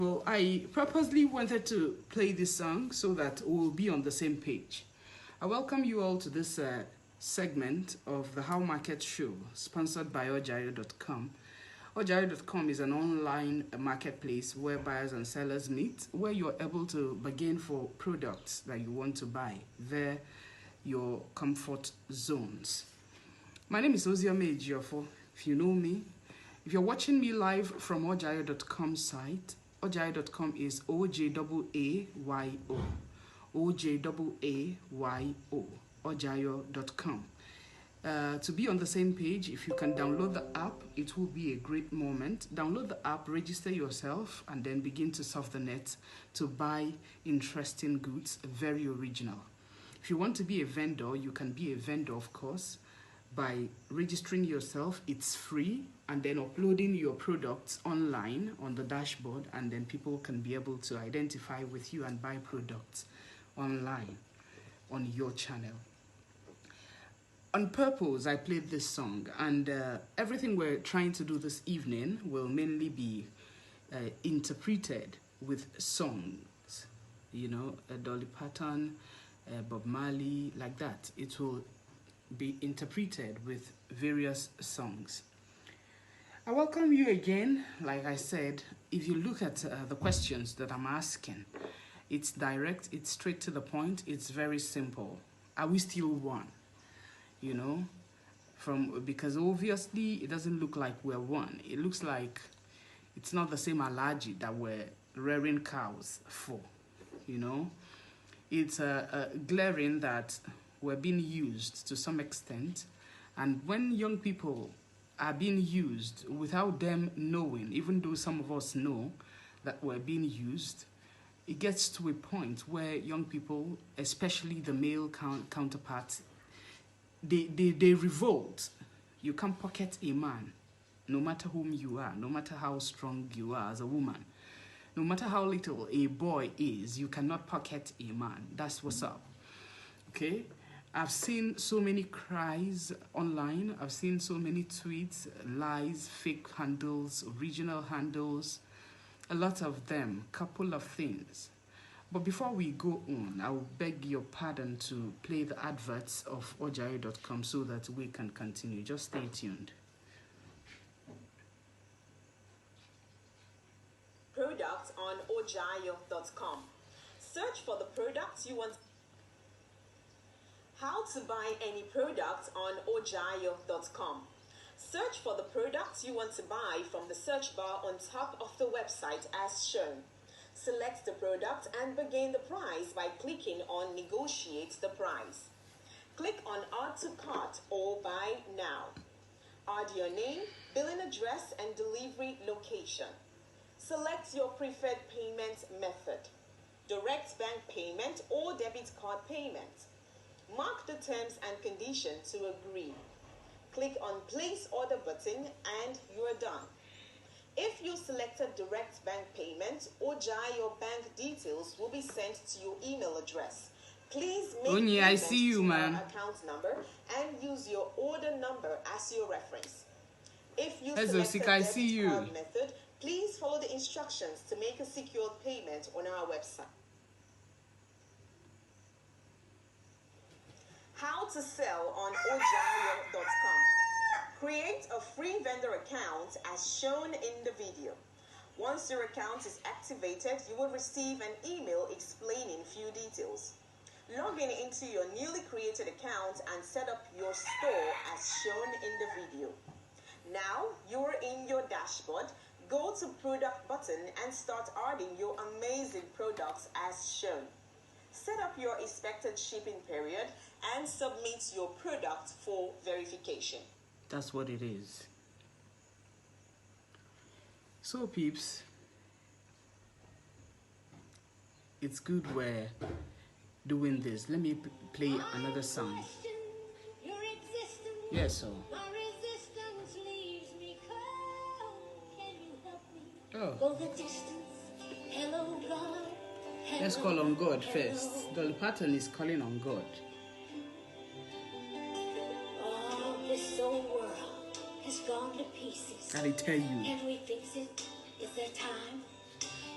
Well, I purposely wanted to play this song so that we'll be on the same page. I welcome you all to this segment of the How Market Show, sponsored by ojayo.com. Ojayo.com is an online marketplace where buyers and sellers meet, where you're able to bargain for products that you want to buy. They're your comfort zones. My name is Oziome Ejiofo. If you know me, if you're watching me live from ojayo.com site, ojayo.com is O-J-A-A-Y-O. O-J-A-A-Y-O. Ojayo.com. To be on the same page, if you can download the app, it will be a great moment. Download the app, register yourself, and then begin to surf the net to buy interesting goods, very original. If you want to be a vendor, you can be a vendor, of course, by registering yourself. It's free, and then uploading your products online on the dashboard, and then people can be able to identify with you and buy products online on your channel. On purpose, I played this song, and everything we're trying to do this evening will mainly be interpreted with songs. You know, Dolly Parton, Bob Marley, like that. It will be interpreted with various songs. I welcome you again. Like I said, if you look at the questions that I'm asking, it's direct, it's straight to the point, it's very simple. Are we still one? You know, because obviously it doesn't look like we're one. It looks like it's not the same allergy that we're rearing cows for. You know, it's glaring that we're being used to some extent, and when young people are being used without them knowing, even though some of us know that we're being used, it gets to a point where young people, especially the male counterparts, they revolt. You can't pocket a man, no matter whom you are, no matter how strong you are as a woman, no matter how little a boy is, you cannot pocket a man. That's what's up. Okay? I've seen so many cries online. I've seen so many tweets, lies, fake handles, original handles, a lot of them, couple of things. But before we go on, I will beg your pardon to play the adverts of ojayo.com so that we can continue. Just stay tuned. Products on ojayo.com. Search for the products you want. How to buy any product on ojayo.com. Search for the products you want to buy from the search bar on top of the website as shown. Select the product and begin the price by clicking on Negotiate the Price. Click on Add to Cart or Buy Now. Add your name, billing address, and delivery location. Select your preferred payment method: direct bank payment or debit card payment. Mark the terms and conditions to agree. Click on Place Order button and you're done. If you selected direct bank payment, Ojayo bank details will be sent to your email address. Please make Onye, I see you, man. Account number and use your order number as your reference. If you Ezo, selected I see debit you. card method, please follow the instructions to make a secured payment on our website. How to sell on ojayo.com. Create a free vendor account as shown in the video. Once your account is activated, you will receive an email explaining few details. Log in into your newly created account and set up your store as shown in the video. Now you're in your dashboard. Go to Product button and start adding your amazing products as shown. Set up your expected shipping period and submit your product for verification. That's what it is. So peeps, it's good we're doing this. Let me play another song. Yes, so. Oh. Let's call on God first. Dolly Parton is calling on God. Oh, this old world has gone to pieces. I tell you. Can we fix it? Is there time?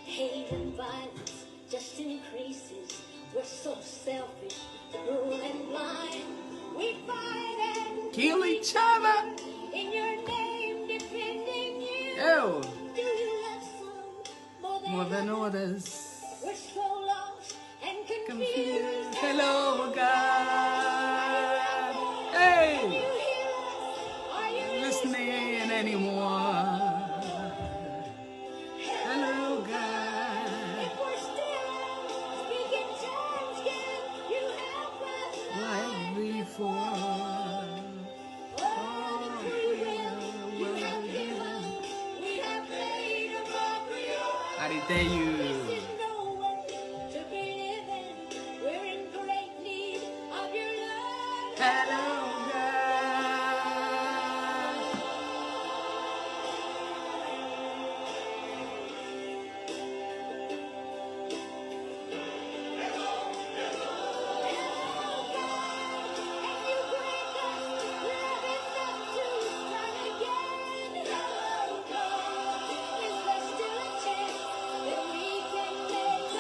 Hate and violence just increases. We're so selfish, cruel and blind. We fight and Kill each other. in your name, defending you. Oh, Do you love some more than others. We're so lost and confused. Confused. Hello, God. Hey, Are you listening anymore? Hello, God. If we're still speaking tongues, can you help us? Like before. Oh, the free will you have given, we have made appropriate. I did tell you. This is no way to be living. We're in great need of your love. Hello, God.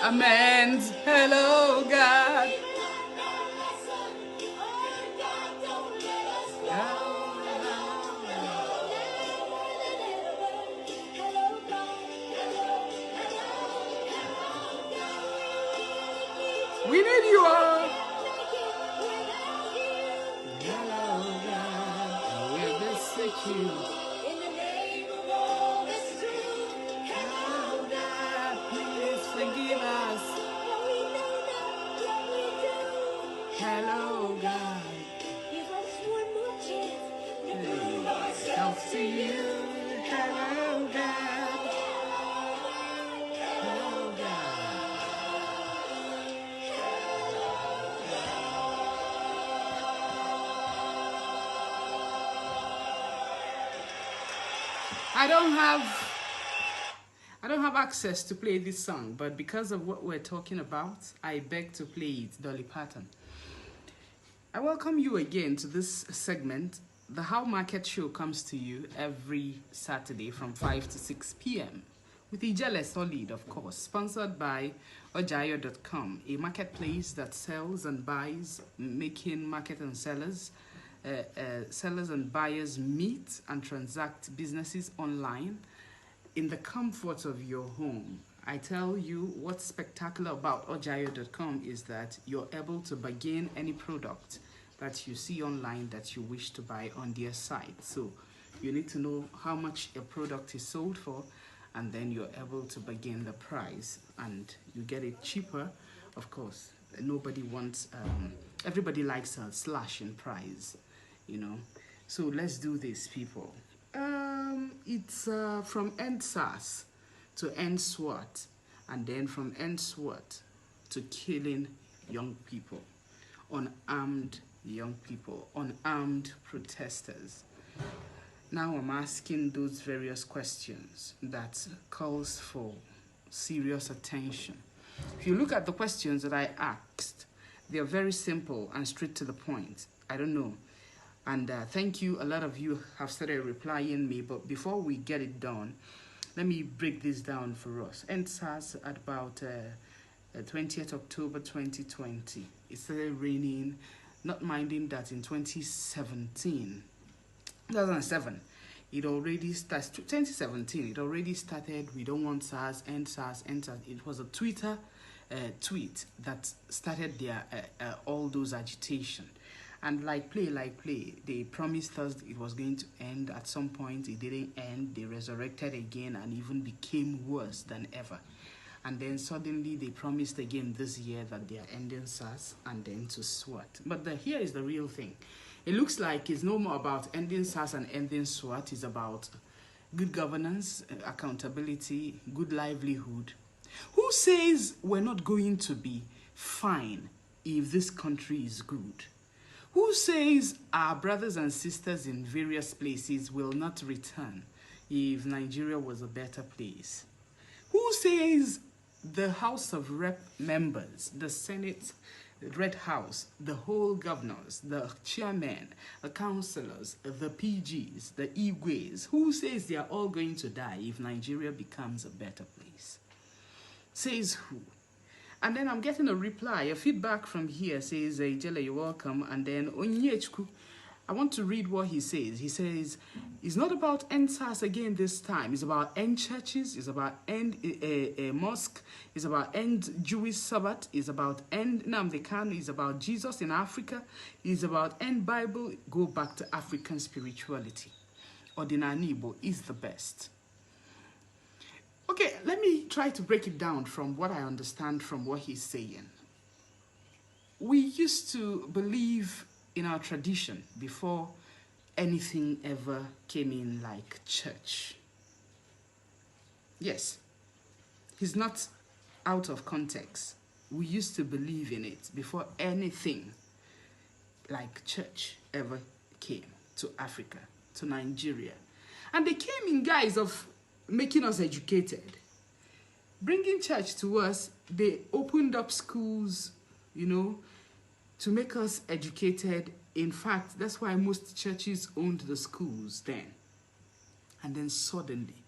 Amend. Hello, God. We need you all. Hello, God. We'll be secure. In the name of all that's true, Hello, God. Please forgive us. for we know not what we do. Hello, God. Give us one more chance to prove Myself to you. Hello, God. Hello, God. I don't have access to play this song, but because of what we're talking about, I beg to play it, Dolly Parton. I welcome you again to this segment. The How Market Show comes to you every Saturday from 5 to 6 p.m. with Ijele Solid, of course, sponsored by ojayo.com, a marketplace that sells and buys, making market and sellers and buyers meet and transact businesses online in the comfort of your home. I tell you what's spectacular about ojayo.com is that you're able to bargain any product that you see online that you wish to buy on their site. So you need to know how much a product is sold for, and then you're able to bargain the price and you get it cheaper. Of course, nobody wants, everybody likes a slash in price, you know. So let's do this, people. It's from end SARS to end SWAT, and then from end SWAT to killing young people, unarmed young people, unarmed protesters. Now I'm asking those various questions that calls for serious attention. If you look at the questions that I asked, they are very simple and straight to the point. I don't know. And thank you. A lot of you have started replying me, but before we get it done, let me break this down for us. NSAS at about 20th October 2020. It started raining, not minding that in 2007, it already started. 2017, it already started. We don't want SARS, end SARS, end SARS. It was a Twitter tweet that started their all those agitation. And like play, they promised us it was going to end at some point. It didn't end. They resurrected again and even became worse than ever. And then suddenly they promised again this year that they are ending SARS and then to SWAT. But here is the real thing. It looks like it's no more about ending SARS and ending SWAT. It's about good governance, accountability, good livelihood. Who says we're not going to be fine if this country is good? Who says our brothers and sisters in various places will not return if Nigeria was a better place? Who says the House of Rep members, the Senate, the Red House, the whole governors, the chairmen, the councillors, the PGs, the Igwes, who says they are all going to die if Nigeria becomes a better place? Says who? And then I'm getting a reply, a feedback from here says, Ijele, you're welcome. And then Onyechku, I want to read what he says. He says, it's not about end SARS again this time. It's about end churches. It's about end mosque. It's about end Jewish Sabbath. It's about end Nnamdi Kanu. It's about Jesus in Africa. It's about end Bible. Go back to African spirituality. Ordinary Igbo is the best. Okay, let me try to break it down from what I understand from what he's saying. We used to believe in our tradition before anything ever came in like church. Yes, he's not out of context. We used to believe in it before anything like church ever came to Africa, to Nigeria. And they came in guise of making us educated. Bringing church to us, they opened up schools, you know, to make us educated. In fact, that's why most churches owned the schools then. And then suddenly,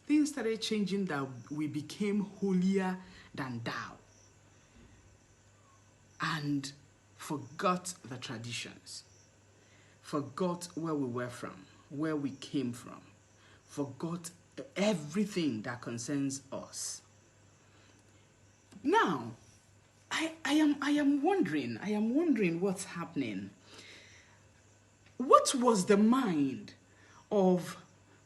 things started changing that we became holier than thou. And forgot the traditions. Forgot where we were from, where we came from. Forgot everything that concerns us. Now, I am wondering what's happening. What was the mind of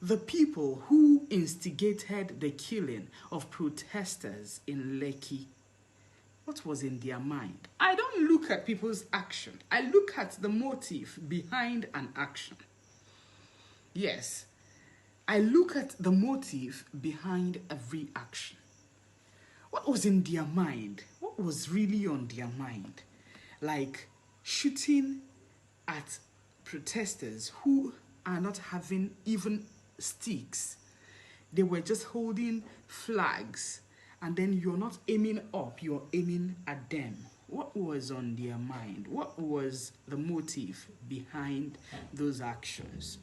the people who instigated the killing of protesters in Lekki? What was in their mind? I don't look at people's action. I look at the motive behind an action. Yes, I look at the motive behind every action. What was in their mind? What was really on their mind? Like shooting at protesters who are not having even sticks. They were just holding flags, and then you're not aiming up, you're aiming at them. What was on their mind? What was the motive behind those actions?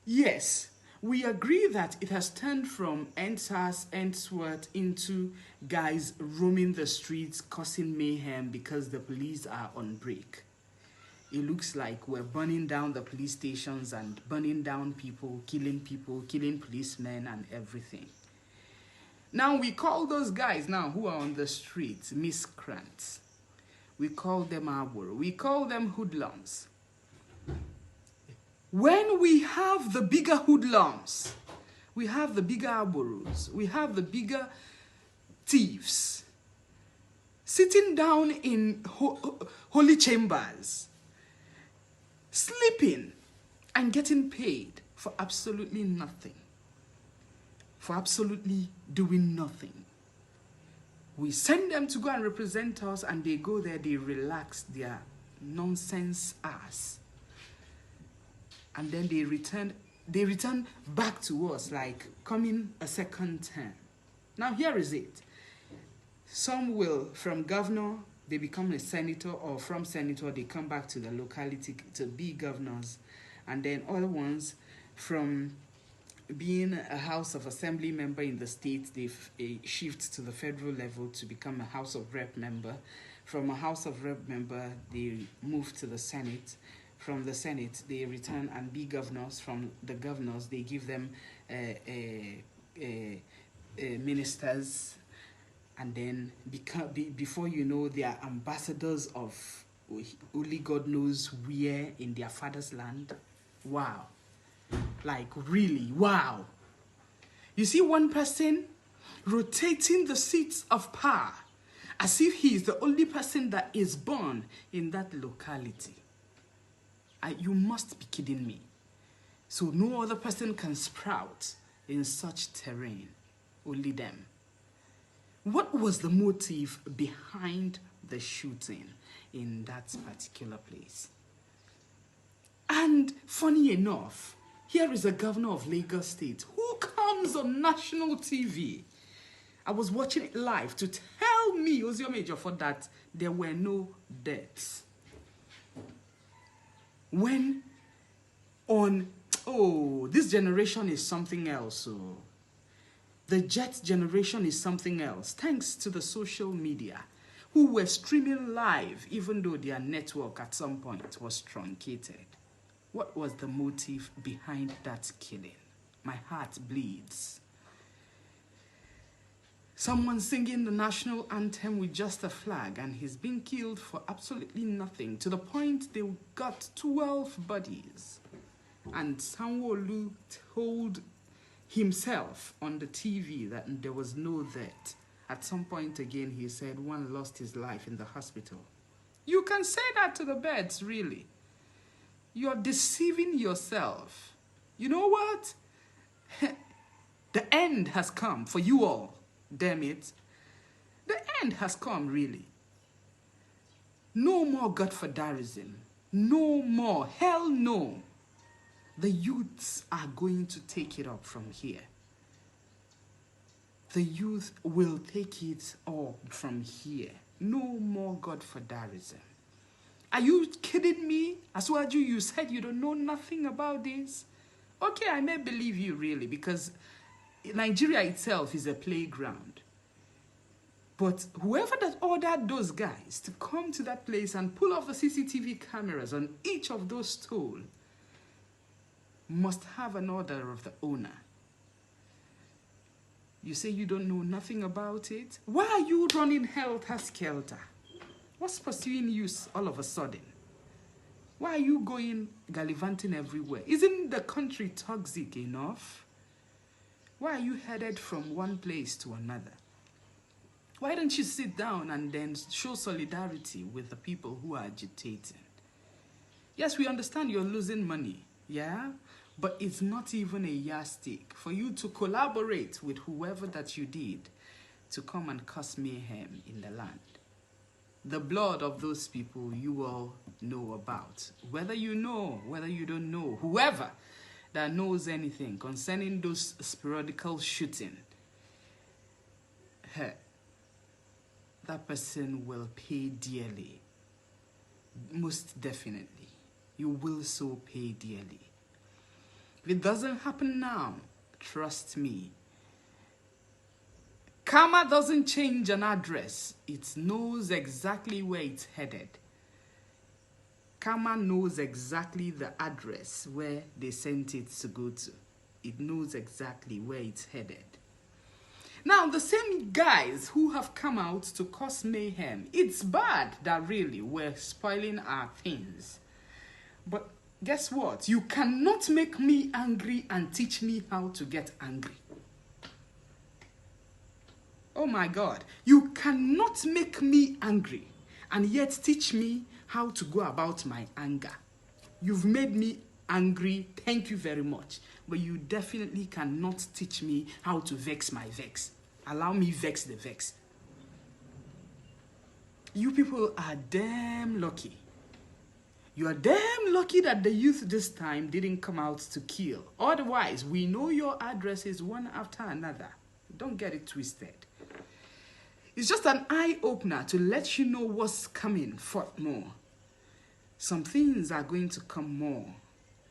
Yes, we agree that it has turned from end SARS, end SWAT into guys roaming the streets, causing mayhem because the police are on break. It looks like we're burning down the police stations and burning down people, killing policemen and everything. Now we call those guys now who are on the streets miscreants. We call them Aboro. We call them hoodlums. When we have the bigger hoodlums, we have the bigger Aboros, we have the bigger thieves sitting down in holy chambers, sleeping and getting paid for absolutely nothing, for absolutely doing nothing. We send them to go and represent us, and they go there, they relax their nonsense ass. And then they return back to us like coming a second term. Now here is it. Some will, from governor, they become a senator, or from senator, they come back to the locality to be governors. And then other ones, from being a House of Assembly member in the state, they shift to the federal level to become a House of Rep member. From a House of Rep member, they move to the Senate. From the Senate, they return and be governors. From the governors, they give them ministers. And then before you know, they are ambassadors of only God knows where in their father's land. Wow. Like really, wow. You see one person rotating the seats of power as if he is the only person that is born in that locality. You must be kidding me. So no other person can sprout in such terrain, only them. What was the motive behind the shooting in that particular place? And funny enough, here is a governor of Lagos State who comes on national TV. I was watching it live to tell me, Ozio Major, for that there were no deaths. When this generation is something else. So The Jet generation is something else, thanks to the social media, who were streaming live even though their network at some point was truncated. What was the motive behind that killing? My heart bleeds. Someone singing the national anthem with just a flag and he's being killed for absolutely nothing, to the point they got 12 bodies. And Sanwo-Olu told himself on the TV that there was no death. At some point again, he said one lost his life in the hospital. You can say that to the birds, really. You're deceiving yourself. You know what? The end has come for you all. Damn it. The end has come, really. No more godfatherism. No more. Hell no. The youths are going to take it up from here. The youth will take it up from here. No more godfatherism. Are you kidding me? Aswaju, you said you don't know nothing about this? Okay, I may believe you really, because Nigeria itself is a playground. But whoever that ordered those guys to come to that place and pull off the CCTV cameras on each of those stalls must have an order of the owner. You say you don't know nothing about it? Why are you running helter-skelter? What's pursuing you all of a sudden? Why are you going gallivanting everywhere? Isn't the country toxic enough? Why are you headed from one place to another? Why don't you sit down and then show solidarity with the people who are agitating? Yes, we understand you're losing money, yeah? But it's not even a yardstick for you to collaborate with whoever that you did to come and cause mayhem in the land. The blood of those people you all know about. Whether you know, whether you don't know, whoever that knows anything concerning those sporadical shooting, that person will pay dearly. Most definitely. You will so pay dearly. If it doesn't happen now, trust me, karma doesn't change an address. It knows exactly where it's headed. Karma knows exactly the address where they sent it to go to. It knows exactly where it's headed. Now, the same guys who have come out to cause mayhem, it's bad that really we're spoiling our things. But guess what? You cannot make me angry and teach me how to get angry. Oh my God. You cannot make me angry and yet teach me how to go about my anger. You've made me angry, thank you very much. But you definitely cannot teach me how to vex my vex. Allow me vex the vex. You people are damn lucky. You are damn lucky that the youth this time didn't come out to kill. Otherwise, we know your addresses one after another. Don't get it twisted. It's just an eye-opener to let you know what's coming forth more. Some things are going to come more.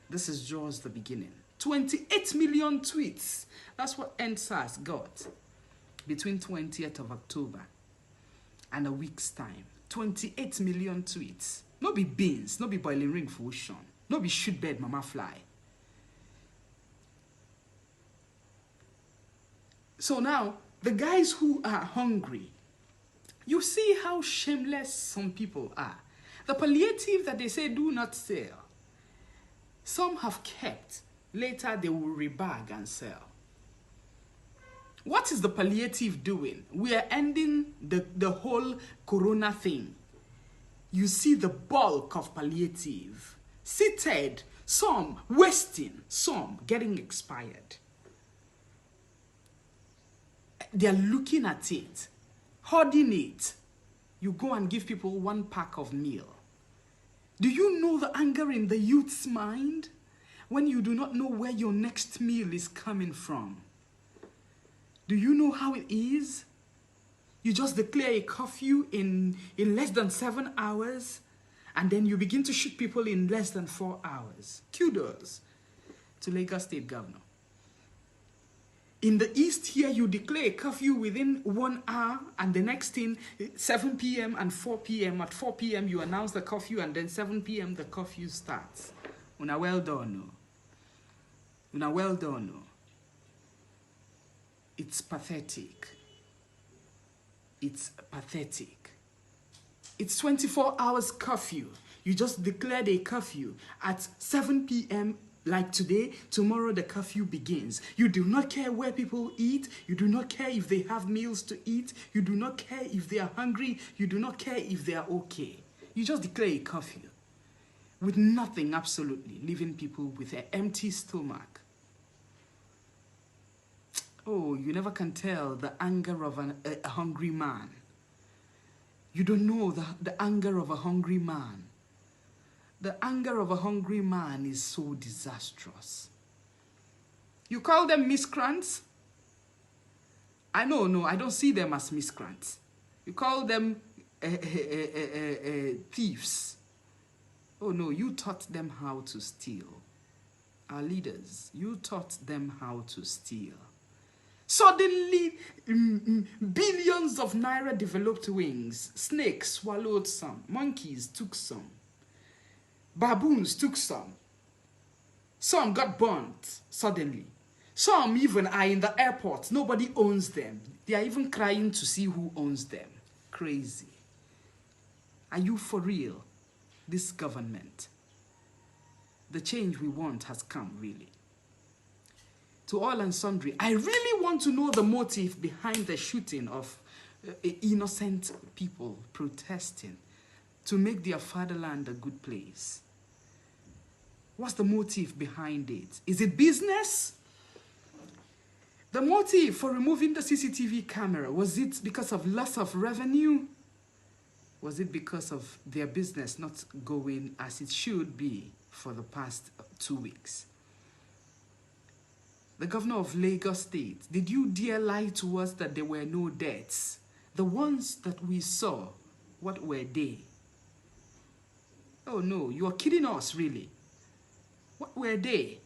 This is just the beginning. 28 million tweets. That's what NSAS got between 20th of October and a week's time. 28 million tweets. No be beans, no be boiling ring for ocean, no be shoot bed mama fly. So now, the guys who are hungry, you see how shameless some people are. The palliative that they say do not sell, some have kept. Later they will rebag and sell. What is the palliative doing? We are ending the whole corona thing. You see the bulk of palliative seated, some wasting, some getting expired. They are looking at it, hoarding it. You go and give people one pack of meal. Do you know the anger in the youth's mind when you do not know where your next meal is coming from? Do you know how it is? You just declare a curfew in less than 7 hours, and then you begin to shoot people in less than 4 hours. Kudos to Lagos State Governor. In the East here, you declare a curfew within 1 hour, and the next thing, 7 p.m. and 4 p.m. At 4 p.m., you announce the curfew, and then 7 p.m., the curfew starts. Una well done, no? Una well done, no? It's pathetic. It's pathetic. It's 24 hours curfew. You just declared a curfew at 7 p.m. like today. Tomorrow the curfew begins. You do not care where people eat. You do not care if they have meals to eat. You do not care if they are hungry. You do not care if they are okay. You just declare a curfew with nothing, absolutely, leaving people with an empty stomach. Oh, you never can tell the anger of a hungry man. You don't know the anger of a hungry man. The anger of a hungry man is so disastrous. You call them miscreants? I know, I don't see them as miscreants. You call them thieves. Oh no, you taught them how to steal. Our leaders, you taught them how to steal. Suddenly, billions of naira developed wings. Snakes swallowed some. Monkeys took some. Baboons took some. Some got burnt suddenly. Some even are in the airport. Nobody owns them. They are even crying to see who owns them. Crazy. Are you for real? This government. The change we want has come, really. To all and sundry, I really want to know the motive behind the shooting of innocent people protesting to make their fatherland a good place. What's the motive behind it? Is it business? The motive for removing the CCTV camera, was it because of loss of revenue? Was it because of their business not going as it should be for the past 2 weeks? The governor of Lagos State, did you dare lie to us that there were no deaths? The ones that we saw, what were they? Oh no, you are kidding us, really. What were they?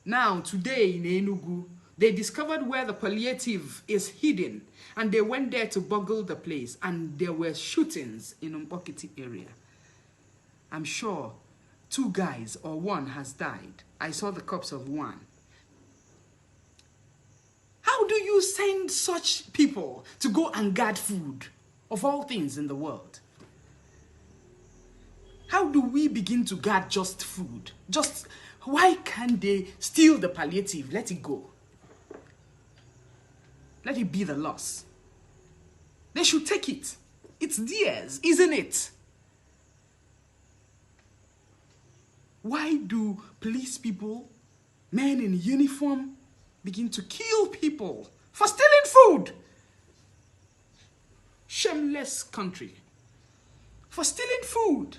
Now, today in Enugu, they discovered where the palliative is hidden, and they went there to boggle the place, and there were shootings in Umbokiti area. I'm sure 2 guys or 1 has died. I saw the corpse of 1. How do you send such people to go and guard food, of all things in the world? How do we begin to guard just food? Why can't they steal the palliative? Let it go. Let it be the loss. They should take it. It's theirs, isn't it? Why do police people, men in uniform, begin to kill people for stealing food? Shameless country. For stealing food.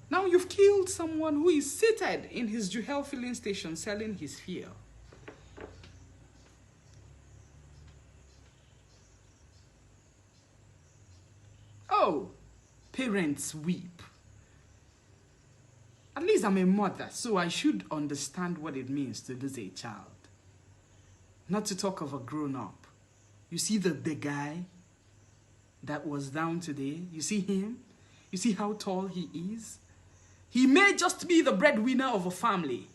Now you've killed someone who is seated in his Juhel filling station selling his fuel. Oh, parents weep. At least I'm a mother, so I should understand what it means to lose a child. Not to talk of a grown-up. You see the guy that was down today? You see him? You see how tall he is? He may just be the breadwinner of a family,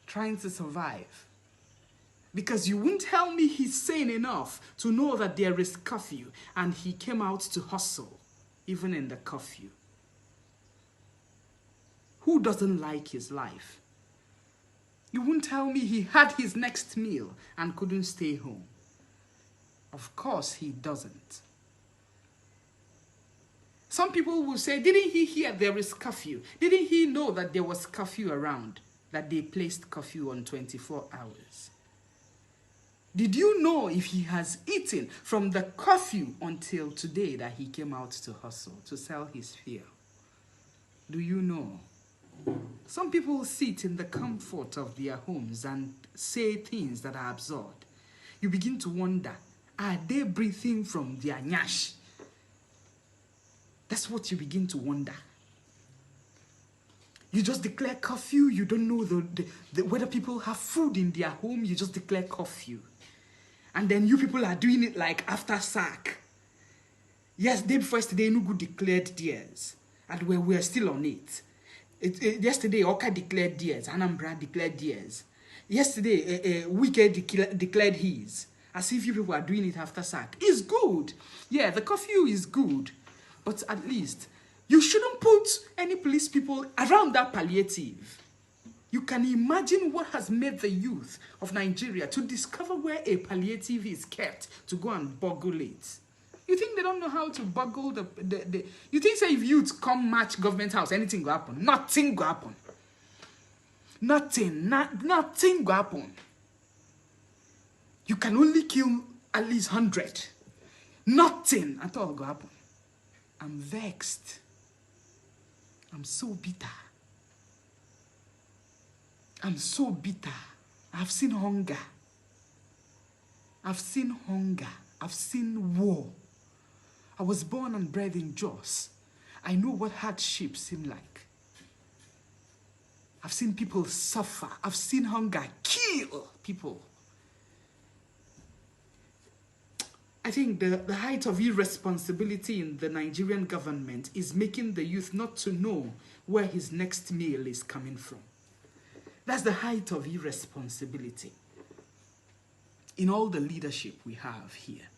trying to survive. Because you won't tell me he's sane enough to know that there is curfew, and he came out to hustle, even in the curfew. Who doesn't like his life? You won't tell me he had his next meal and couldn't stay home. Of course he doesn't. Some people will say, didn't he hear there is curfew? Didn't he know that there was curfew around? That they placed curfew on 24 hours? Did you know if he has eaten from the curfew until today that he came out to hustle, to sell his fuel? Do you know? Some people sit in the comfort of their homes and say things that are absurd. You begin to wonder, are they breathing from their nyash? That's what you begin to wonder. You just declare curfew. You don't know whether people have food in their home. You just declare curfew. And then you people are doing it like after sack. Yes, day before yesterday, Enugu declared theirs. And we're still on it. Yesterday, Oka declared theirs. Anambra declared theirs. Yesterday, Wike declared his. As if you people are doing it after sack. It's good. Yeah, the curfew is good. But at least, you shouldn't put any police people around that palliative. You can imagine what has made the youth of Nigeria to discover where a palliative is kept to go and boggle it. You think they don't know how to boggle the you think say if youth come match government house, anything will happen? Nothing will happen. Nothing will happen. You can only kill at least 100. Nothing at all will happen. I'm vexed. I'm so bitter. I'm so bitter. I've seen hunger. I've seen hunger. I've seen war. I was born and bred in Jos. I know what hardship seem like. I've seen people suffer. I've seen hunger kill people. I think the height of irresponsibility in the Nigerian government is making the youth not to know where his next meal is coming from. That's the height of irresponsibility in all the leadership we have here.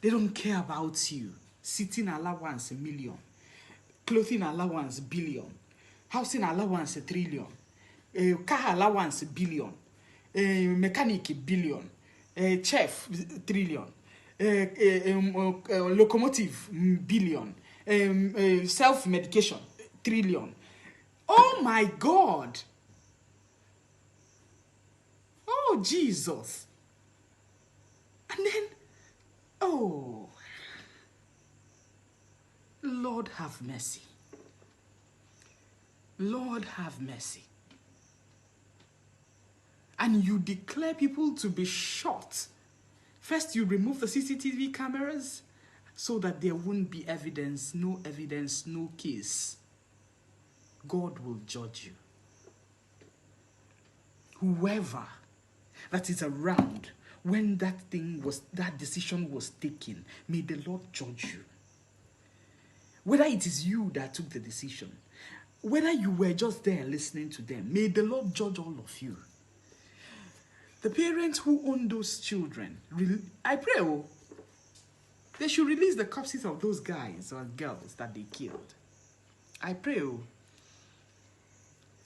They don't care about you. Sitting allowance, 1 million. Clothing allowance, 1 billion. Housing allowance, 1 trillion. Car allowance, 1 billion. Mechanic, 1 billion. Chef, 1 trillion. Locomotive, 1 billion. Self-medication, 1 trillion. Oh my God. Oh, Jesus. And then, oh, Lord have mercy. Lord have mercy. And you declare people to be shot. First, you remove the CCTV cameras so that there won't be evidence, no case. God will judge you. Whoever that is around when that decision was taken, may the Lord judge you. Whether it is you that took the decision, whether you were just there listening to them, may the Lord judge all of you. The parents who own those children, I pray they should release the corpses of those guys or girls that they killed. I pray.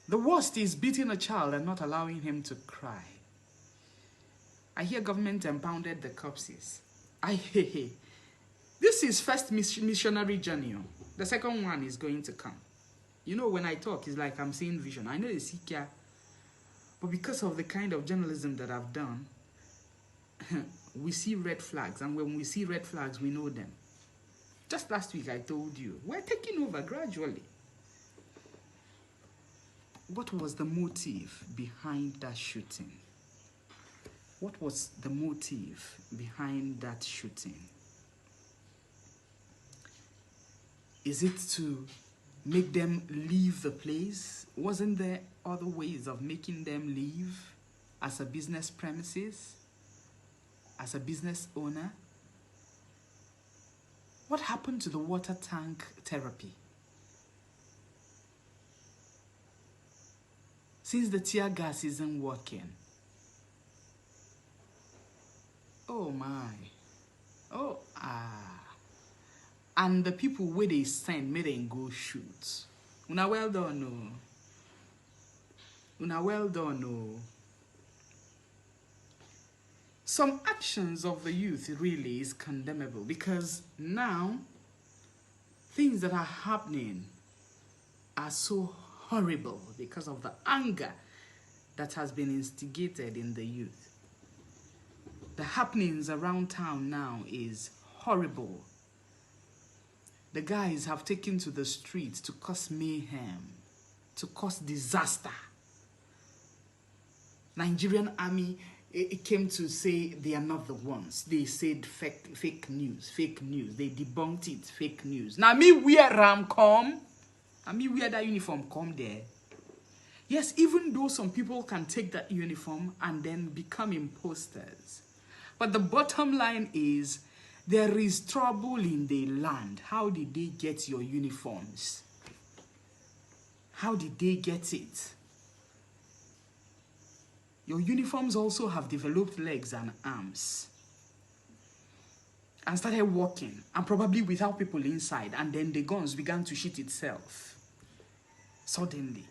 The worst is beating a child and not allowing him to cry. I hear government impounded the corpses. This is first missionary journey. The second one is going to come. You know, when I talk, it's like I'm seeing vision. I know it's here, but because of the kind of journalism that I've done, we see red flags, and when we see red flags, we know them. Just last week, I told you, we're taking over gradually. What was the motive behind that shooting? What was the motive behind that shooting? Is it to make them leave the place? Wasn't there other ways of making them leave as a business premises? As a business owner? What happened to the water tank therapy? Since the tear gas isn't working. Oh my. Oh, and the people where they send, may they go shoot. Una well done, no. Una well done, no. Some actions of the youth really is condemnable, because now things that are happening are so horrible because of the anger that has been instigated in the youth. The happenings around town now is horrible. The guys have taken to the streets to cause mayhem, to cause disaster. Nigerian army, it came to say they are not the ones. They said fake news. They debunked it, fake news. Now me where Ram come, I mean, wear that uniform, come there. Yes, even though some people can take that uniform and then become imposters. But the bottom line is, there is trouble in the land. How did they get your uniforms? How did they get it? Your uniforms also have developed legs and arms. And started walking, and probably without people inside, and then the guns began to shoot itself. Suddenly.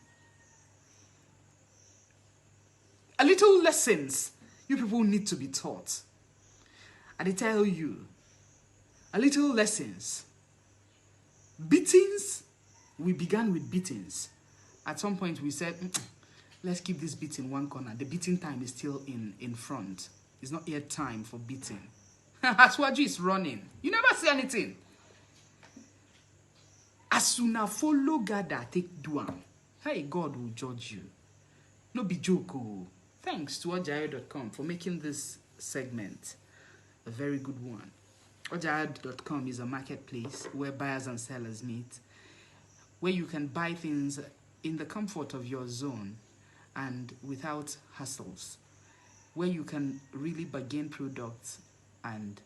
A little lessons you people need to be taught. And I tell you, a little lessons. Beatings, we began with beatings. At some point we said, let's keep this beating one corner. The beating time is still in front. It's not yet time for beating. Aswaju is running. You never say anything. As soon as follow God, take down. Hey, God will judge you. No be joke. Thanks to ojayo.com for making this segment a very good one. Ojayo.com is a marketplace where buyers and sellers meet, where you can buy things in the comfort of your zone and without hassles, where you can really bargain products and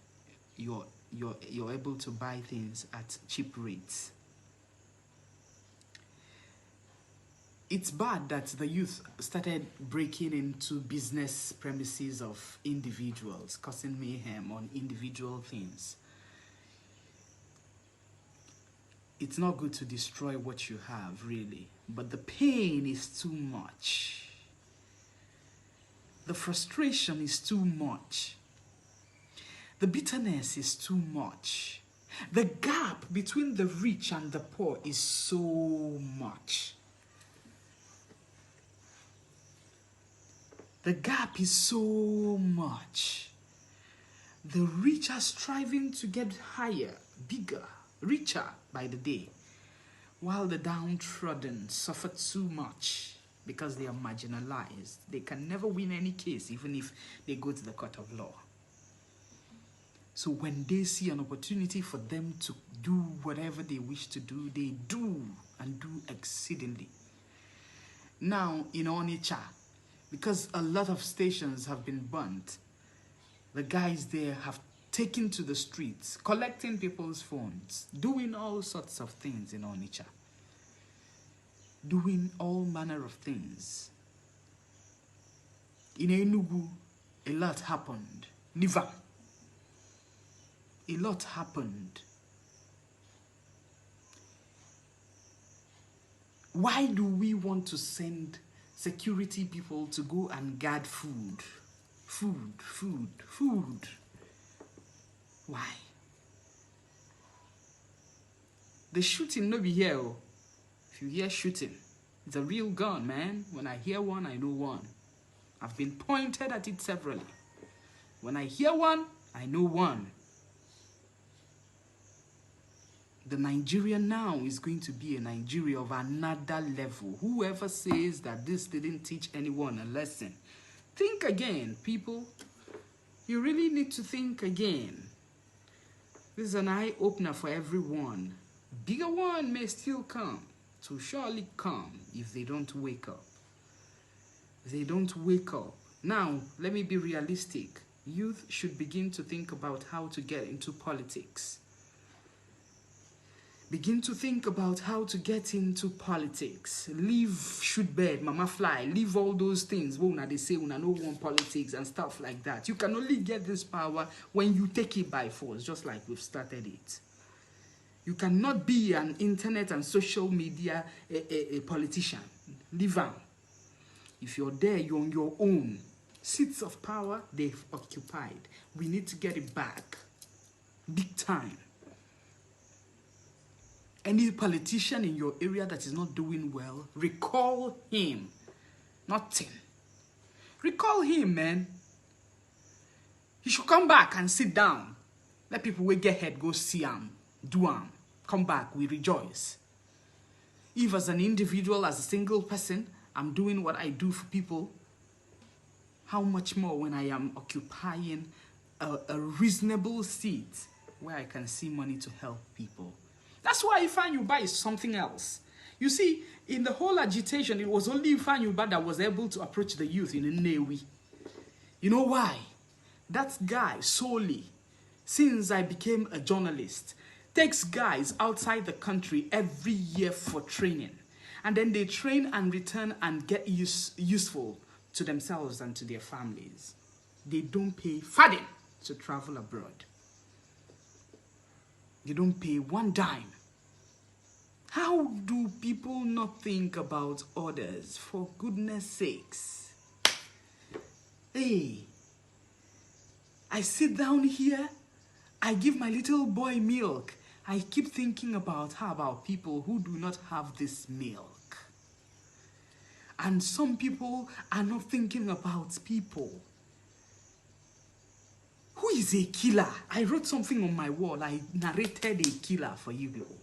you're able to buy things at cheap rates. It's bad that the youth started breaking into business premises of individuals, causing mayhem on individual things. It's not good to destroy what you have, really, but the pain is too much. The frustration is too much. The bitterness is too much. The gap between the rich and the poor is so much. The gap is so much. The rich are striving to get higher, bigger, richer by the day, while the downtrodden suffer too much because they are marginalized. They can never win any case, even if they go to the court of law. So when they see an opportunity for them to do whatever they wish to do, they do, and do exceedingly. Now, in Onitsha, because a lot of stations have been burnt, the guys there have taken to the streets, collecting people's phones, doing all sorts of things in Onitsha. Doing all manner of things. In Enugu, a lot happened. Niva. A lot happened. Why do we want to send security people to go and guard food? Food. Why? The shooting no be here. If you hear shooting, it's a real gun, man. When I hear one, I know one. I've been pointed at it severally. When I hear one, I know one. The Nigeria now is going to be a Nigeria of another level. Whoever says that this didn't teach anyone a lesson, think again, people. You really need to think again. This is an eye-opener for everyone. Bigger one may still come, to surely come if they don't wake up. If they don't wake up. Now, let me be realistic. Youth should begin to think about how to get into politics. Begin to think about how to get into politics. Leave shoot bed, mama fly, leave all those things. When they say una no want politics and stuff like that. You can only get this power when you take it by force, just like we've started it. You cannot be an internet and social media a politician. Leave out. If you're there, you're on your own. Seats of power, they've occupied. We need to get it back. Big time. Any politician in your area that is not doing well, recall him. Nothing. Recall him, man. He should come back and sit down. Let people will get head, go see him, do him. Come back, we rejoice. If as an individual, as a single person, I'm doing what I do for people, how much more when I am occupying a reasonable seat where I can see money to help people. That's why you find you buy something else. You see, in the whole agitation, it was only Ifeanyi that was able to approach the youth in Nnewi. You know why? That guy solely, since I became a journalist, takes guys outside the country every year for training. And then they train and return and get useful to themselves and to their families. They don't pay fadding to travel abroad. They don't pay one dime. How do people not think about others, for goodness sakes? Hey, I sit down here, I give my little boy milk. I keep thinking about how about people who do not have this milk. And some people are not thinking about people. Who is a killer? I wrote something on my wall. I narrated a killer for you people.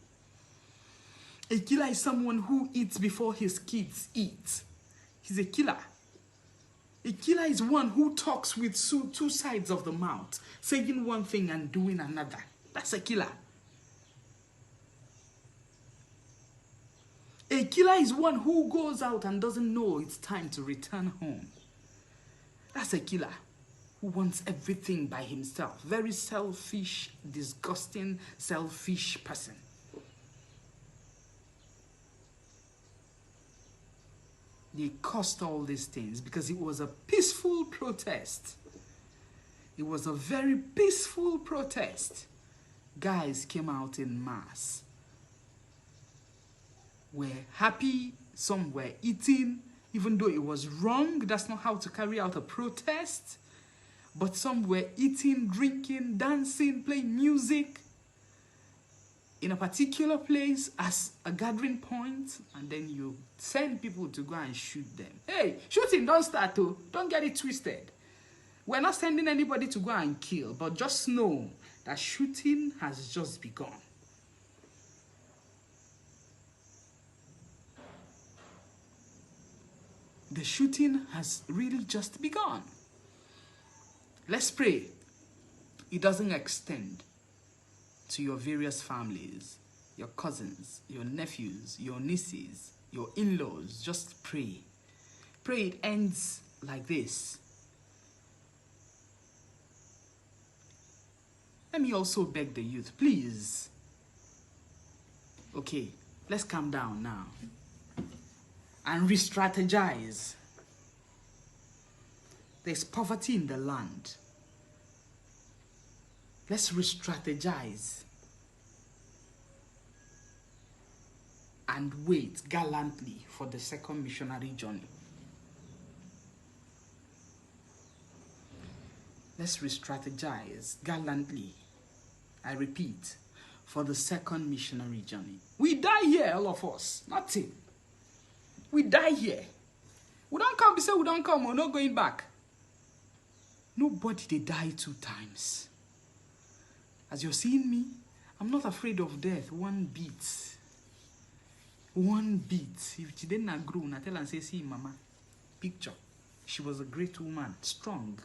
A killer is someone who eats before his kids eat. He's a killer. A killer is one who talks with two sides of the mouth, saying one thing and doing another. That's a killer. A killer is one who goes out and doesn't know it's time to return home. That's a killer who wants everything by himself. Very selfish, disgusting, selfish person. They caused all these things because it was a peaceful protest. It was a very peaceful protest. Guys came out in mass. Were happy, some were eating, even though it was wrong. That's not how to carry out a protest. But some were eating, drinking, dancing, playing music in a particular place as a gathering point, and then you send people to go and shoot them. Hey, shooting don't start too. Don't get it twisted. We're not sending anybody to go and kill, but just know that shooting has just begun. The shooting has really just begun. Let's pray it doesn't extend to your various families, your cousins, your nephews, your nieces, your in-laws. Just pray. Pray it ends like this. Let me also beg the youth, please. Okay, let's calm down now and re-strategize. There's poverty in the land. Let's re-strategize and wait gallantly for the second missionary journey. Let's re-strategize gallantly, I repeat, for the second missionary journey. We die here, all of us. Nothing. We die here. We don't come, we say we don't come, we're not going back. Nobody they die 2 times. As you're seeing me, I'm not afraid of death. One beat. One beat. If she didn't grow, I tell and say, see, mama, picture. She was a great woman, strong,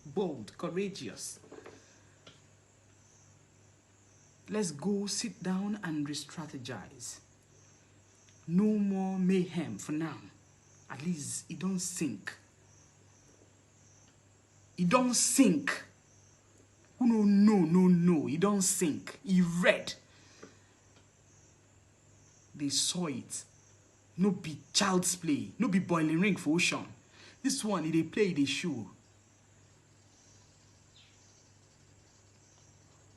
bold, courageous. Let's go sit down and re-strategize. No more mayhem for now. At least it don't sink. It don't sink. No. It don't sink. It read. They saw it. No be child's play. No be boiling ring for ocean. This one, they play, they show.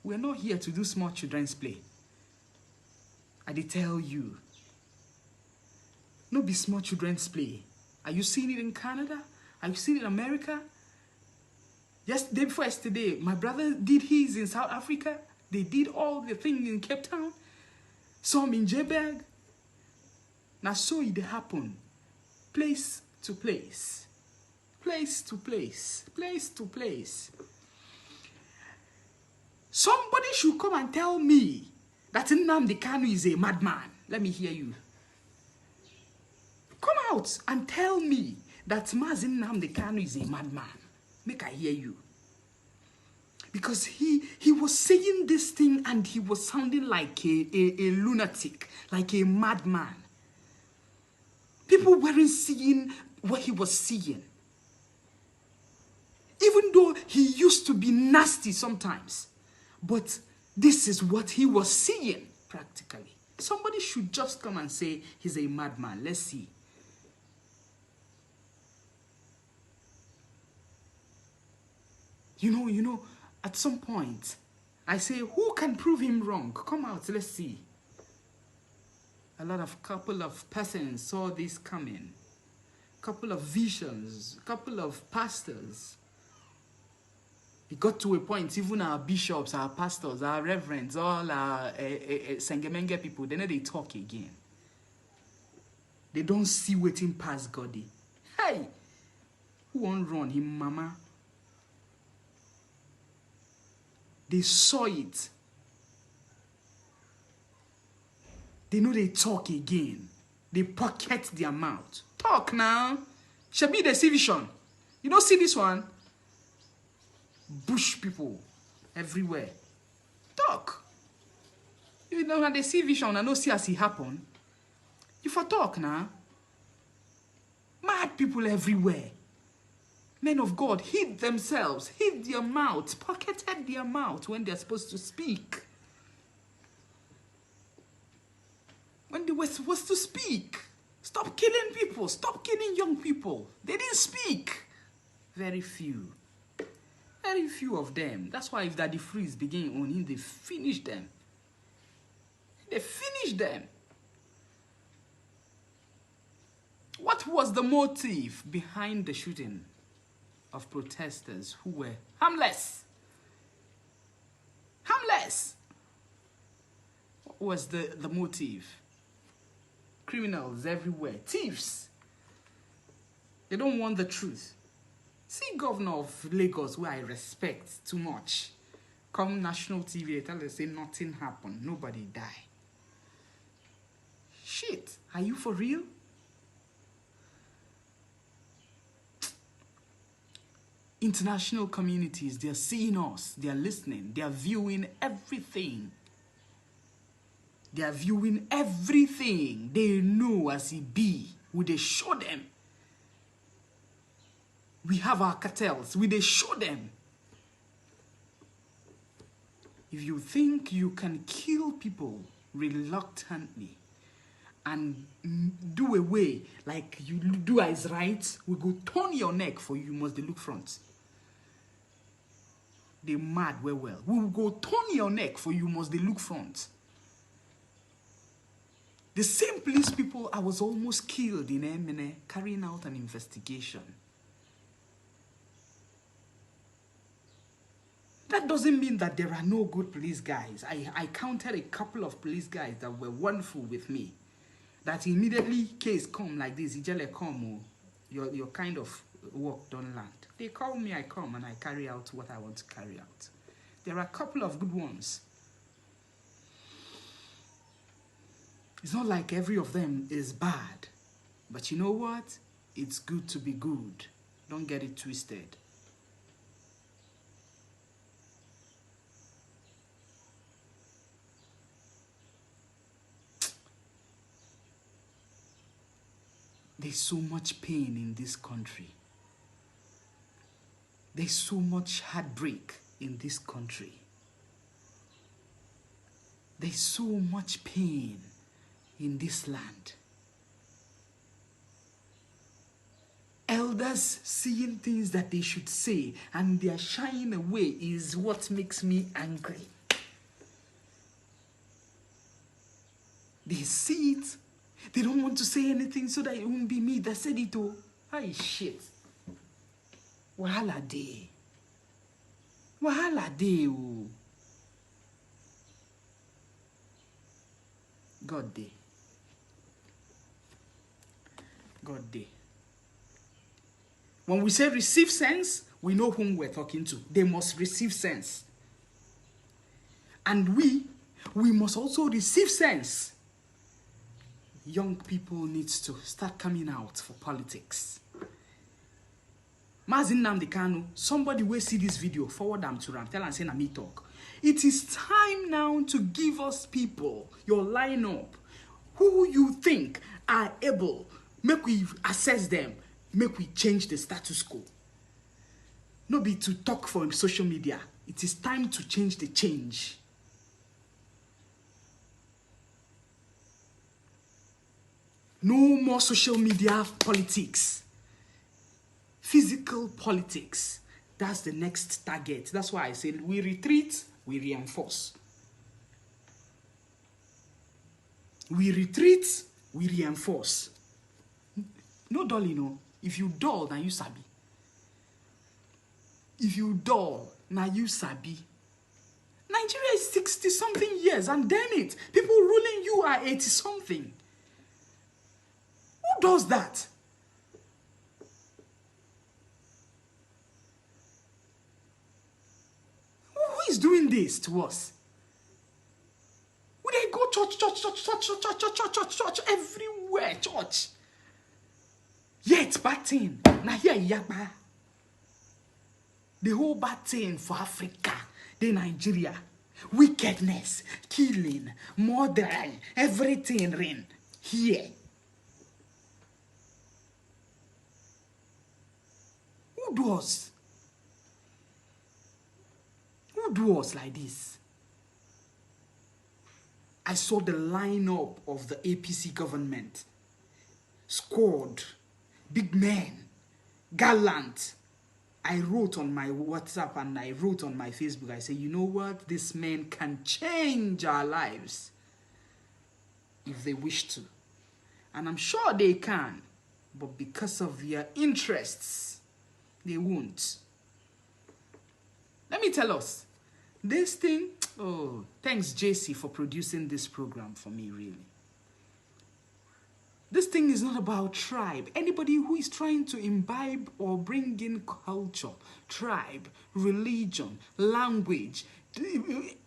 We're not here to do small children's play. I did tell you. No be small children's play. Are you seeing it in Canada? Are you seeing it in America? Yes, day before yesterday, my brother did his in South Africa. They did all the things in Cape Town. Some in Joburg. Now so it happen. Place to place. Place to place. Place to place. Somebody should come and tell me that Nnamdi Kanu is a madman. Let me hear you. Come out and tell me that Mazi Nnamdi Kanu is a madman. Make I hear you. Because he was saying this thing and he was sounding like a lunatic, like a madman. People weren't seeing what he was seeing. Even though he used to be nasty sometimes. But this is what he was seeing, practically. Somebody should just come and say, he's a madman. Let's see. You know, at some point, I say, who can prove him wrong? Come out, let's see. Couple of persons saw this coming. Couple of visions, couple of pastors. It got to a point, even our bishops, our pastors, our reverends, all our Sengemenge people, they know they talk again. They don't see waiting past God. Hey! Who won't run him, mama? They saw it. They know they talk again. They pocket their mouth. Talk now. Shall be the see vision. You don't see this one? Bush people everywhere. Talk. You know when they see vision and don't see as it happen. You for talk now. Mad people everywhere. Men of God hid themselves, hid their mouth, pocketed their mouth when they're supposed to speak. When they were supposed to speak. Stop killing people. Stop killing young people. They didn't speak. Very few. Very few of them. That's why if Daddy Freeze began on him, they finished them. They finished them. What was the motive behind the shooting of protesters who were harmless? Harmless. What was the motive? Criminals everywhere. Thieves. They don't want the truth. See Governor of Lagos, where I respect too much. Come national TV, they tell us say nothing happened. Nobody died. Shit. Are you for real? International communities, they're seeing us, they're listening, they're viewing everything. They're viewing everything. They know as it be. We they show them. We have our cartels. We they show them. If you think you can kill people reluctantly and do away like you do as right, we go turn your neck for you must they look front. They mad well. We will go turn your neck for you must they look front. The same police people I was almost killed in Emene carrying out an investigation. That doesn't mean that there are no good police guys. I counted a couple of police guys that were wonderful with me. That immediately case come like this, Ijele come, your kind of work don't land. They call me, I come and I carry out what I want to carry out. There are a couple of good ones. It's not like every of them is bad. But you know what? It's good to be good. Don't get it twisted. There's so much pain in this country. There's so much heartbreak in this country. There's so much pain in this land. Elders seeing things that they should say and they are shying away is what makes me angry. They see it. They don't want to say anything so that it won't be me that said it. Oh, hey, shit. Wahala day. Wahala day. Oh. God day. God day. When we say receive sense, we know whom we're talking to. They must receive sense. And we must also receive sense. Young people need to start coming out for politics. Mazin Nnamdi Kanu, somebody will see this video, forward them to Ram, tell and say na me talk. It is time now to give us people, your lineup, who you think are able Make we assess them. Make we change the status quo. No be to talk for social media. It is time to change the change. No more social media politics. Physical politics. That's the next target. That's why I said we retreat, we reinforce. We retreat, we reinforce. No dull, you know. If you dull, now you sabi. If you dull, now you sabi. Nigeria is 60-something years, and damn it, people ruling you are 80-something. Who does that? Who is doing this to us? We they go church everywhere, church. Yet bad thing. Now here yaba. The whole bad thing for Africa, the Nigeria, wickedness, killing, murdering, everything rain here. Who do us? Who do us like this? I saw the lineup of the APC government. Squad, big men, gallant. I wrote on my WhatsApp and I wrote on my Facebook. I said, you know what? These men can change our lives if they wish to. And I'm sure they can. But because of their interests, they won't. Let me tell us. This thing, oh, thanks JC for producing this program for me, really. This thing is not about tribe. Anybody who is trying to imbibe or bring in culture, tribe, religion, language,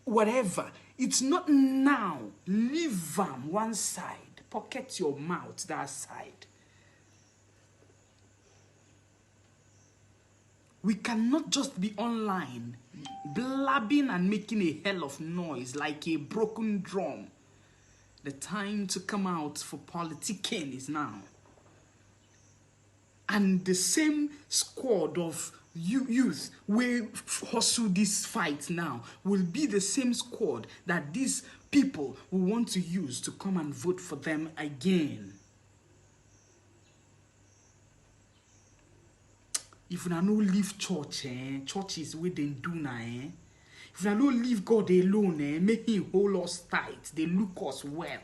whatever, it's not now. Leave them one side. Pocket your mouth that side. We cannot just be online, blabbing and making a hell of noise like a broken drum. The time to come out for politicking is now. And the same squad of youth will hustle this fight now will be the same squad that these people will want to use to come and vote for them again. If we no leave church, church is where they do now. If we no leave God alone, make him hold us tight. They look us well.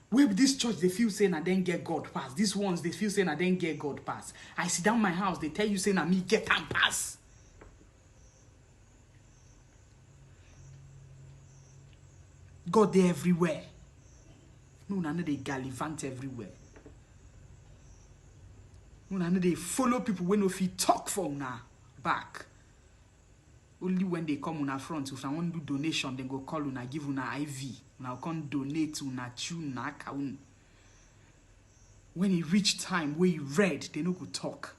Where this church they feel saying I didn't get God pass. These ones they feel saying I didn't get God pass. I sit down my house, they tell you saying I me get and pass. God there everywhere. No, they gallivant everywhere. No, they follow people when if you talk for una back. Only when they come una front, if I want to do donation, then go call una, give una IV. Now can't donate una tune na account. When it reach time where you read, they no go talk.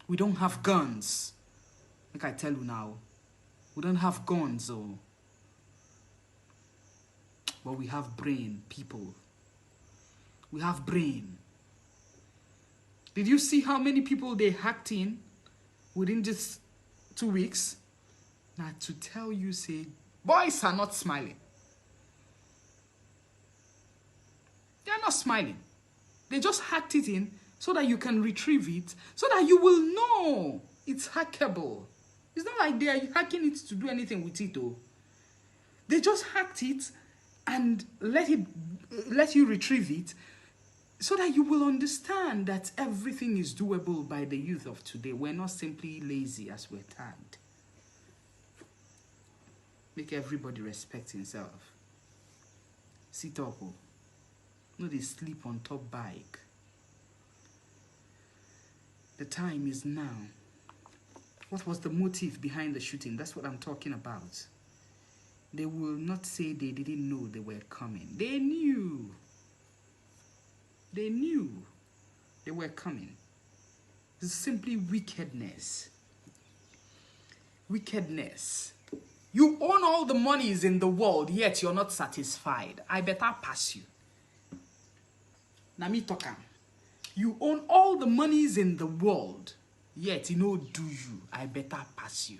We don't have guns. Like I tell you now, we don't have guns, oh. But we have brain, people. We have brain. Did you see how many people they hacked in within just 2 weeks? Now to tell you, say, boys are not smiling. They are not smiling. They just hacked it in so that you can retrieve it, so that you will know it's hackable. It's not like they are hacking it to do anything with it, though. They just hacked it and let you retrieve it so that you will understand that everything is doable by the youth of today. We're not simply lazy as we're tagged. Make everybody respect himself. Sit up. No, they sleep on top bike. The time is now. What was the motive behind the shooting? That's what I'm talking about. They will not say they didn't know they were coming. They knew. They knew they were coming. It's simply wickedness. Wickedness. You own all the monies in the world, yet you're not satisfied. I better pass you. Nami Tokam. You own all the monies in the world, yet you know do you. I better pass you.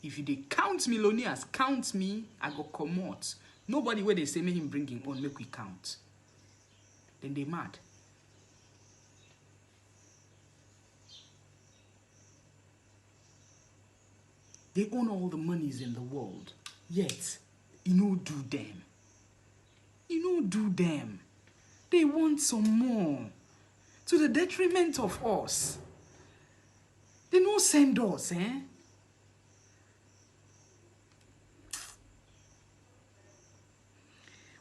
If you dey count millionaires, count me, I go comot. Nobody where they say me him bring him own, make we count. Then they mad. They own all the monies in the world, yet you know do them. You know do them. They want some more, to the detriment of us. They no send us, eh?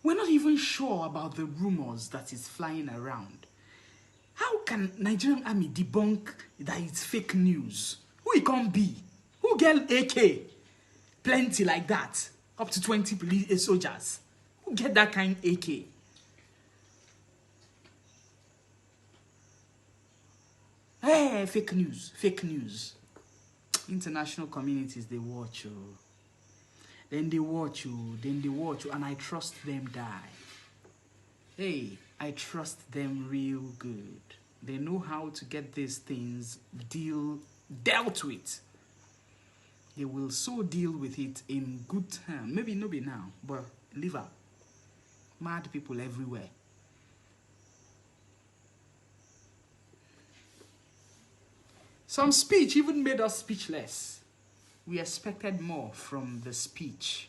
We're not even sure about the rumors that is flying around. How can Nigerian army debunk that it's fake news? Who it can be? Who get AK? Plenty like that. Up to 20 police soldiers. Who get that kind AK? Hey, fake news, fake news. International communities, they watch you. Then they watch you, and I trust them die. Hey, I trust them real good. They know how to get these things dealt with. They will so deal with it in good time. Maybe not be now, but leave out. Mad people everywhere. Some speech even made us speechless. We expected more from the speech,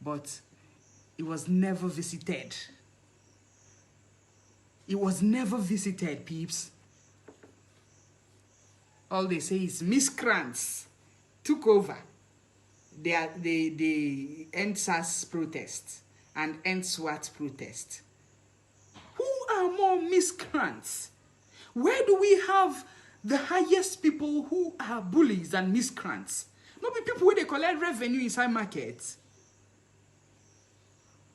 but it was never visited. It was never visited, peeps. All they say is miscreants took over the end SARS protest and end SWAT protest. Who are more miscreants? Where do we have the highest people who are bullies and miscreants? Not be people where they collect revenue inside markets.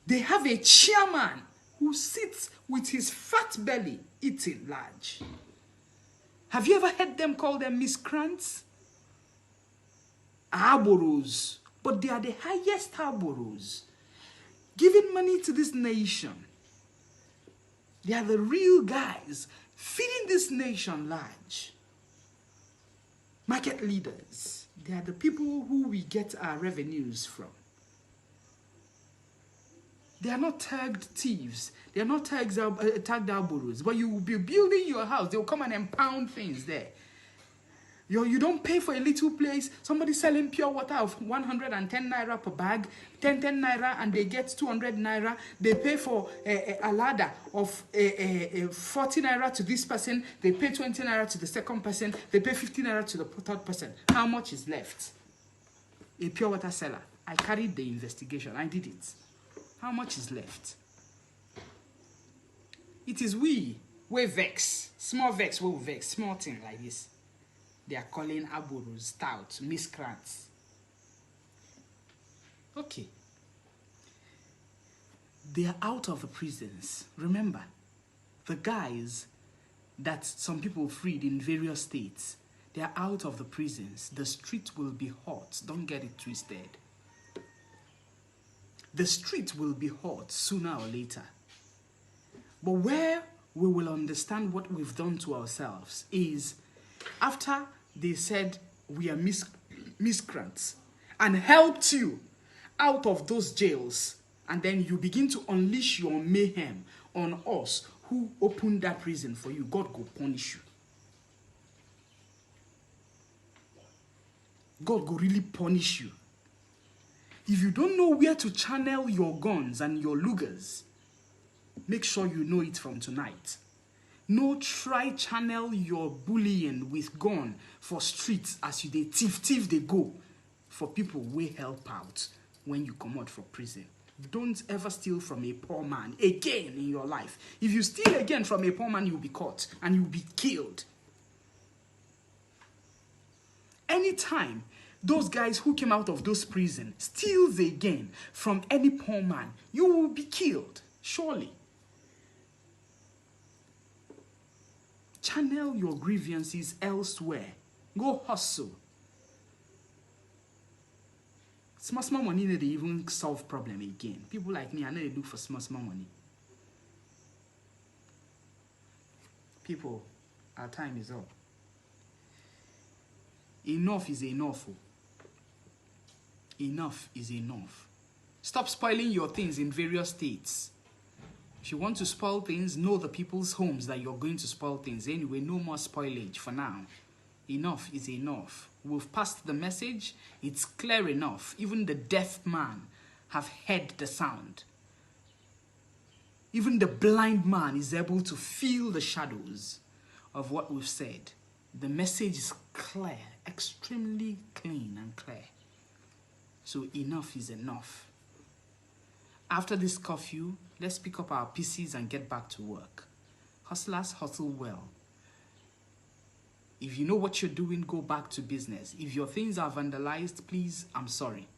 They have a chairman who sits with his fat belly eating large. Have you ever heard them call them miscreants? Arboros. But they are the highest arboros. Giving money to this nation. They are the real guys feeding this nation large. Market leaders. They are the people who we get our revenues from. They are not tagged thieves. They are not tagged arboros. But you will be building your house. They will come and impound things there. You don't pay for a little place. Somebody selling pure water of 110 naira per bag, 10 naira, and they get 200 naira. They pay for a ladder of 40 naira to this person. They pay 20 naira to the second person. They pay 50 naira to the third person. How much is left? A pure water seller. I carried the investigation. I did it. How much is left? It is we vex. Small vex, we vex. Small thing like this. They are calling arboros, stout, miscreants. Okay. They are out of the prisons. Remember, the guys that some people freed in various states, they are out of the prisons. The street will be hot. Don't get it twisted. The street will be hot sooner or later. But where we will understand what we've done to ourselves is after they said we are miscreants and helped you out of those jails, and then you begin to unleash your mayhem on us who opened that prison for you. God will punish you. God will really punish you. If you don't know where to channel your guns and your lugers, make sure you know it from tonight. No try channel your bullying with gun for streets as you they thief they go for people will help out when you come out from prison. Don't ever steal from a poor man again in your life. If you steal again from a poor man, you'll be caught and you'll be killed. Anytime those guys who came out of those prisons steals again from any poor man, you will be killed, surely. Channel your grievances elsewhere. Go hustle. Small money, they even solve problem again. People like me, I know they do for small money. People, our time is up. Enough is enough. Enough is enough. Stop spoiling your things in various states. If you want to spoil things, know the people's homes that you're going to spoil things. Anyway, no more spoilage for now. Enough is enough. We've passed the message. It's clear enough. Even the deaf man have heard the sound. Even the blind man is able to feel the shadows of what we've said. The message is clear, extremely clean and clear. So enough is enough. After this curfew, let's pick up our PCs and get back to work. Hustlers hustle well. If you know what you're doing, go back to business. If your things are vandalized, please, I'm sorry.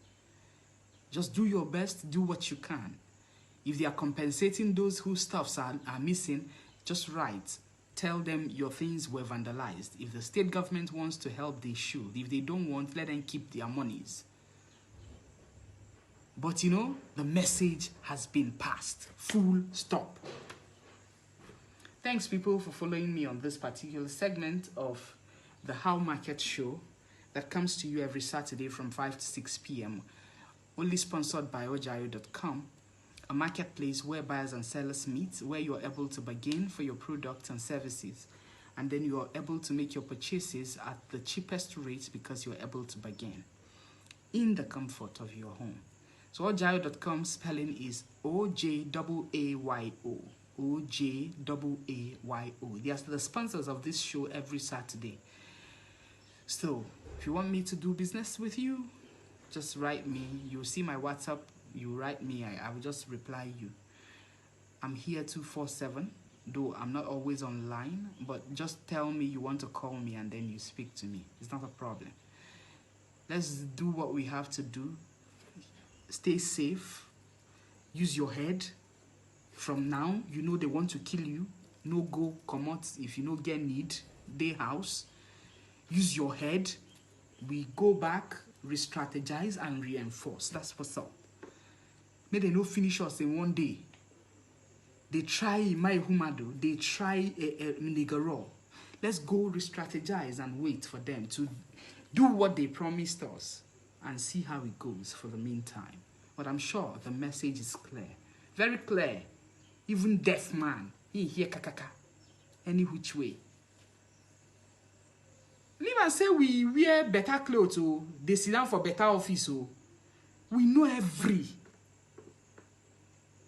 Just do your best, do what you can. If they are compensating those whose stuffs are missing, just write. Tell them your things were vandalized. If the state government wants to help, they should. If they don't want, let them keep their monies. But you know, the message has been passed. Full stop. Thanks, people, for following me on this particular segment of the How Market Show that comes to you every Saturday from 5 to 6 p.m. Only sponsored by ojayo.com, a marketplace where buyers and sellers meet, where you're able to bargain for your products and services. And then you're able to make your purchases at the cheapest rates because you're able to bargain in the comfort of your home. So ojayo.com spelling is O-J-A-A-Y-O. O-J-A-A-Y-O. They are the sponsors of this show every Saturday. So, if you want me to do business with you, just write me. You'll see my WhatsApp. You write me. I will just reply you. I'm here 247, though I'm not always online, but just tell me you want to call me and then you speak to me. It's not a problem. Let's do what we have to do. Stay safe. Use your head. From now, you know they want to kill you. No go, come out if you no get need. Day house. Use your head. We go back, re-strategize and reinforce. That's what's up. May they no finish us in one day. They try my humado. They try nigaro. Let's go re-strategize and wait for them to do what they promised us and see how it goes for the meantime. But I'm sure the message is clear. Very clear. Even deaf man, he hear kakaka. Any which way. Leave and say we wear better clothes, oh. They sit down for better office, oh. We know every.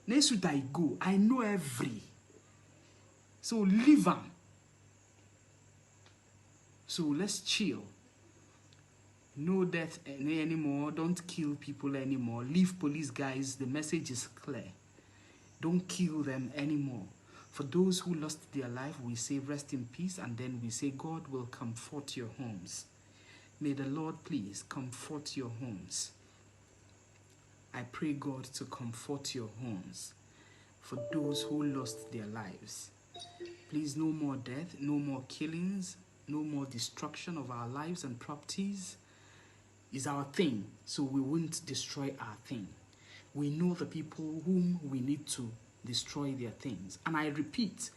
Next week I go, I know every. So leave them. So let's chill. No death anymore. Don't kill people anymore. Leave police guys. The message is clear. Don't kill them anymore. For those who lost their life, we say rest in peace, and then we say God will comfort your homes. May the Lord please comfort your homes. I pray God to comfort your homes. For those who lost their lives, please, no more death, no more killings, no more destruction of our lives and properties is our thing, so we won't destroy our thing. We know the people whom we need to destroy their things. And I repeat,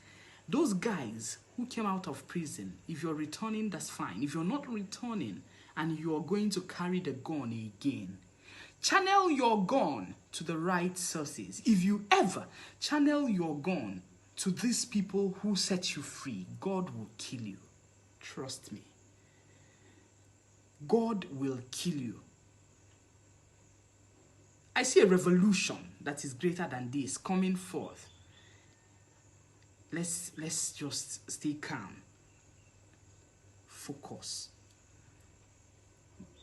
those guys who came out of prison, if you're returning, that's fine. If you're not returning and you're going to carry the gun again, channel your gun to the right sources. If you ever channel your gun to these people who set you free, God will kill you. Trust me. God will kill you. I see a revolution that is greater than this coming forth. Let's just stay calm. Focus.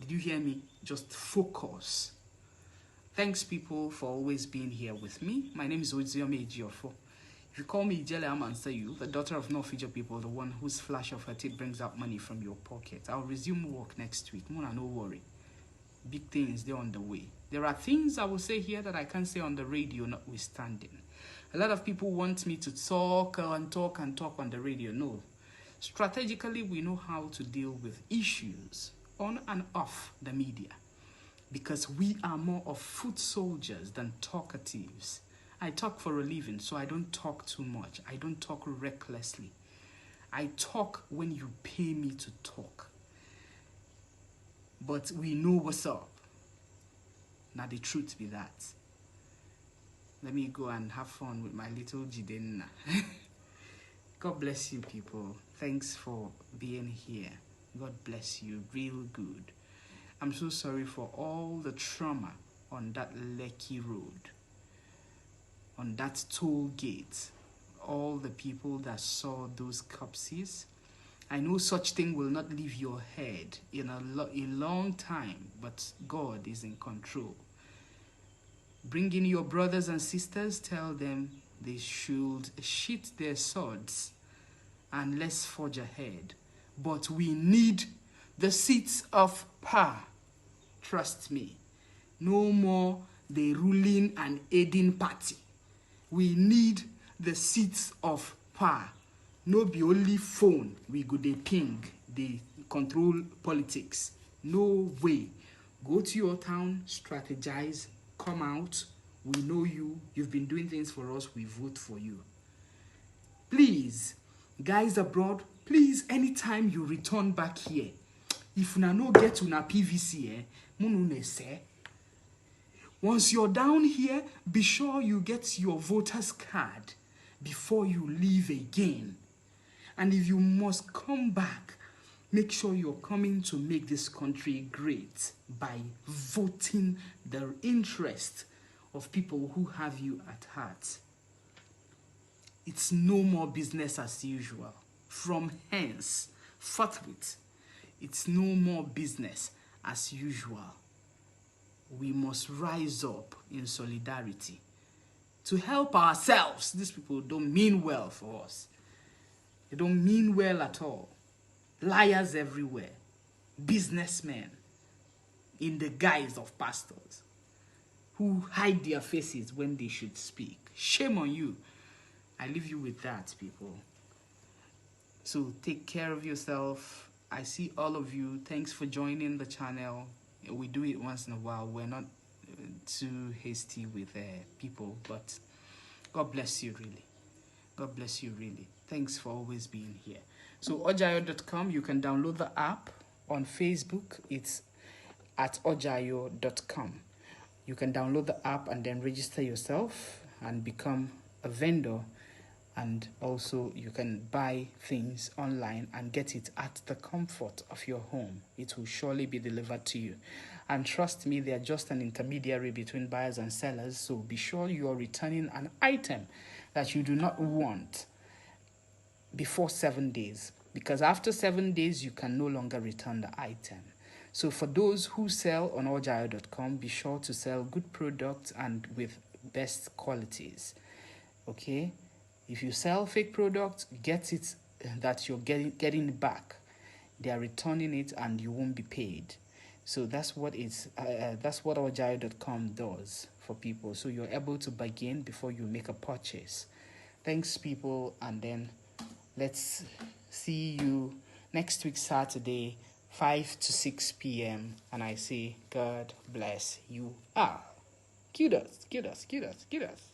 Did you hear me? Just focus. Thanks, people, for always being here with me. My name is Oziome Ejiofo. If you call me Ijele, I'm answer you, the daughter of Norfijo people, the one whose flash of her teeth brings out money from your pocket. I'll resume work next week. Mona, no worry. Big things, they're on the way. There are things I will say here that I can't say on the radio, notwithstanding. A lot of people want me to talk and talk and talk on the radio. No. Strategically, we know how to deal with issues on and off the media. because we are more of foot soldiers than talkatives. I talk for a living, so I don't talk too much. I don't talk recklessly. I talk when you pay me to talk. But we know what's up. Now the truth be that. Let me go and have fun with my little Jidenna. God bless you, people. Thanks for being here. God bless you real good. I'm so sorry for all the trauma on that Lekki road, on that toll gate, all the people that saw those corpses. I know such thing will not leave your head in a long time, but God is in control. Bring in your brothers and sisters, tell them they should sheath their swords and let's forge ahead. But we need the seats of power. Trust me. No more the ruling and aiding party. We need the seats of power. No be only phone we go dey ping, they control politics. No way. Go to your town, strategize, come out. We know you. You've been doing things for us. We vote for you. Please, guys abroad, please, anytime you return back here, if una no get una PVC, once you're down here, be sure you get your voter's card before you leave again. And if you must come back, make sure you're coming to make this country great by voting the interest of people who have you at heart. It's no more business as usual. From hence, forthwith, it's no more business as usual. We must rise up in solidarity to help ourselves. These people don't mean well for us. They don't mean well at all. Liars everywhere. Businessmen in the guise of pastors who hide their faces when they should speak. Shame on you. I leave you with that, people. So take care of yourself. I see all of you. Thanks for joining the channel. We do it once in a while. We're not too hasty with people, but God bless you, really. God bless you, really. Thanks for always being here. So ojayo.com, you can download the app. On Facebook, it's at ojayo.com. You can download the app and then register yourself and become a vendor. And also you can buy things online and get it at the comfort of your home. It will surely be delivered to you. And trust me, they are just an intermediary between buyers and sellers. So be sure you are returning an item that you do not want before 7 days. Because after 7 days, you can no longer return the item. So for those who sell on ojayo.com, be sure to sell good products and with best qualities. Okay? If you sell fake products, get it that you're getting it back. They are returning it and you won't be paid. So that's what ojayo.com does for people. So you're able to bargain before you make a purchase. Thanks, people, and then let's see you next week, Saturday, 5 to 6 p.m. And I say, God bless you all. Kudos, kudos, kudos, kudos.